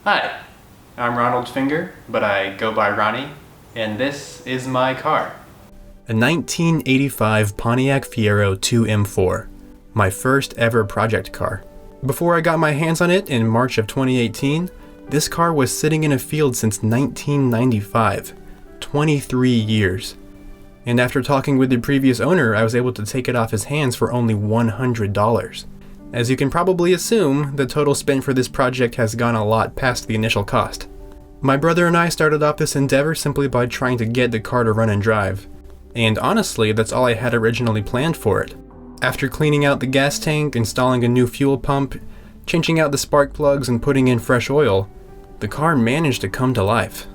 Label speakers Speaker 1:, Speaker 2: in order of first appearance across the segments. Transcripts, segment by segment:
Speaker 1: Hi, I'm Ronald Finger, but I go by Ronnie, and this is my car. A 1985 Pontiac Fiero 2M4, my first ever project car. Before I got my hands on it in March of 2018, this car was sitting in a field since 1995, 23 years. And after talking with the previous owner, I was able to take it off his hands for only $100. As you can probably assume, the total spent for this project has gone a lot past the initial cost. My brother and I started off this endeavor simply by trying to get the car to run and drive. And honestly, that's all I had originally planned for it. After cleaning out the gas tank, installing a new fuel pump, changing out the spark plugs, and putting in fresh oil, the car managed to come to life.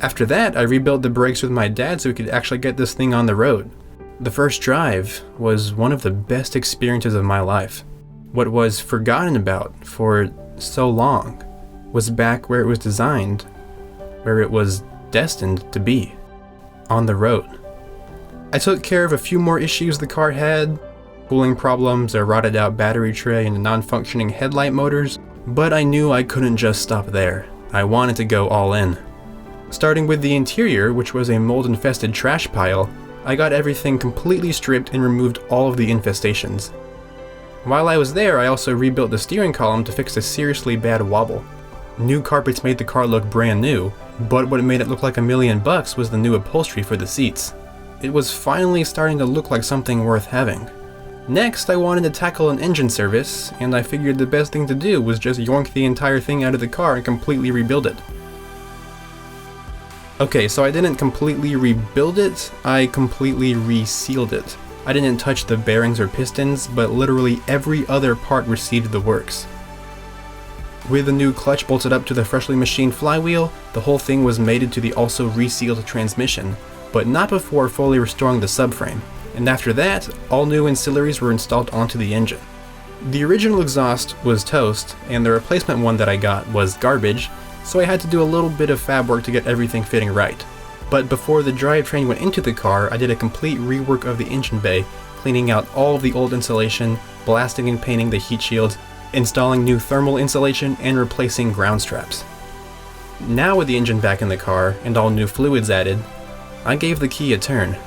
Speaker 1: After that, I rebuilt the brakes with my dad so we could actually get this thing on the road. The first drive was one of the best experiences of my life. What was forgotten about for so long was back where it was designed, where it was destined to be, on the road. I took care of a few more issues the car had, cooling problems, a rotted out battery tray, and non-functioning headlight motors, but I knew I couldn't just stop there. I wanted to go all in. Starting with the interior, which was a mold-infested trash pile, I got everything completely stripped and removed all of the infestations. While I was there, I also rebuilt the steering column to fix a seriously bad wobble. New carpets made the car look brand new, but what made it look like $1 million was the new upholstery for the seats. It was finally starting to look like something worth having. Next, I wanted to tackle an engine service, and I figured the best thing to do was just yoink the entire thing out of the car and completely rebuild it. Okay, so I didn't completely rebuild it, I completely resealed it. I didn't touch the bearings or pistons, but literally every other part received the works. With the new clutch bolted up to the freshly machined flywheel, the whole thing was mated to the also resealed transmission, but not before fully restoring the subframe. And after that, all new ancillaries were installed onto the engine. The original exhaust was toast, and the replacement one that I got was garbage, so I had to do a little bit of fab work to get everything fitting right. But before the drivetrain went into the car, I did a complete rework of the engine bay, cleaning out all of the old insulation, blasting and painting the heat shields, installing new thermal insulation, and replacing ground straps. Now with the engine back in the car, and all new fluids added, I gave the key a turn.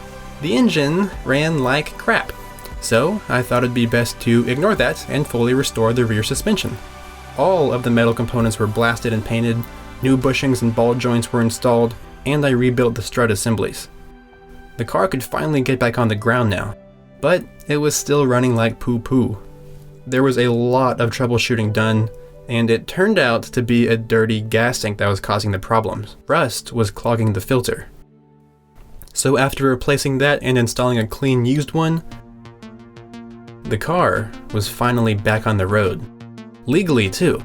Speaker 1: The engine ran like crap, so I thought it'd be best to ignore that and fully restore the rear suspension. All of the metal components were blasted and painted, new bushings and ball joints were installed, and I rebuilt the strut assemblies. The car could finally get back on the ground now, but it was still running like poo-poo. There was a lot of troubleshooting done, and it turned out to be a dirty gas tank that was causing the problems. Rust was clogging the filter. So after replacing that and installing a clean used one, the car was finally back on the road. Legally too.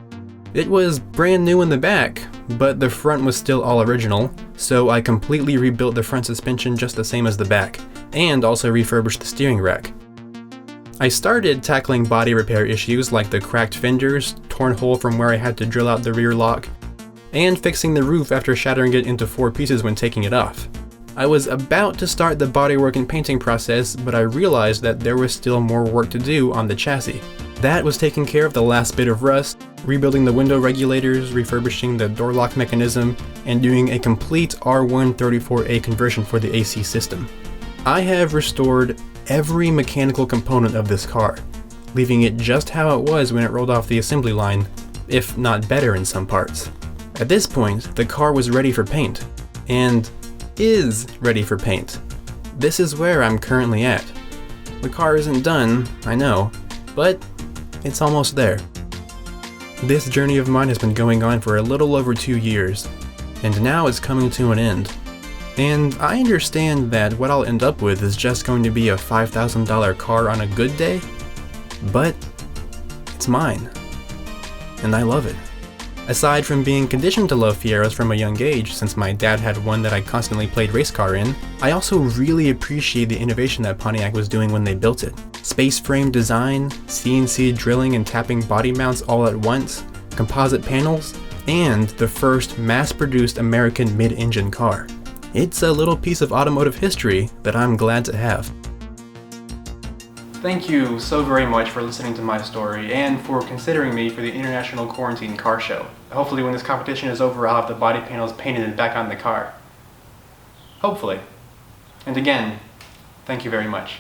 Speaker 1: It was brand new in the back, but the front was still all original, so I completely rebuilt the front suspension just the same as the back, and also refurbished the steering rack. I started tackling body repair issues like the cracked fenders, torn hole from where I had to drill out the rear lock, and fixing the roof after shattering it into 4 pieces when taking it off. I was about to start the bodywork and painting process, but I realized that there was still more work to do on the chassis. That was taking care of the last bit of rust, rebuilding the window regulators, refurbishing the door lock mechanism, and doing a complete R134A conversion for the AC system. I have restored every mechanical component of this car, leaving it just how it was when it rolled off the assembly line, if not better in some parts. At this point, the car was ready for paint, and is ready for paint. This is where I'm currently at. The car isn't done, I know, but it's almost there. This journey of mine has been going on for a little over 2 years, and now it's coming to an end. And I understand that what I'll end up with is just going to be a $5,000 car on a good day, but it's mine, and I love it. Aside from being conditioned to love Fieros from a young age, since my dad had one that I constantly played race car in, I also really appreciate the innovation that Pontiac was doing when they built it. Space frame design, CNC drilling and tapping body mounts all at once, composite panels, and the first mass-produced American mid-engine car. It's a little piece of automotive history that I'm glad to have. Thank you so very much for listening to my story and for considering me for the International Quarantine Car Show. Hopefully when this competition is over, I'll have the body panels painted and back on the car. Hopefully. And again, thank you very much.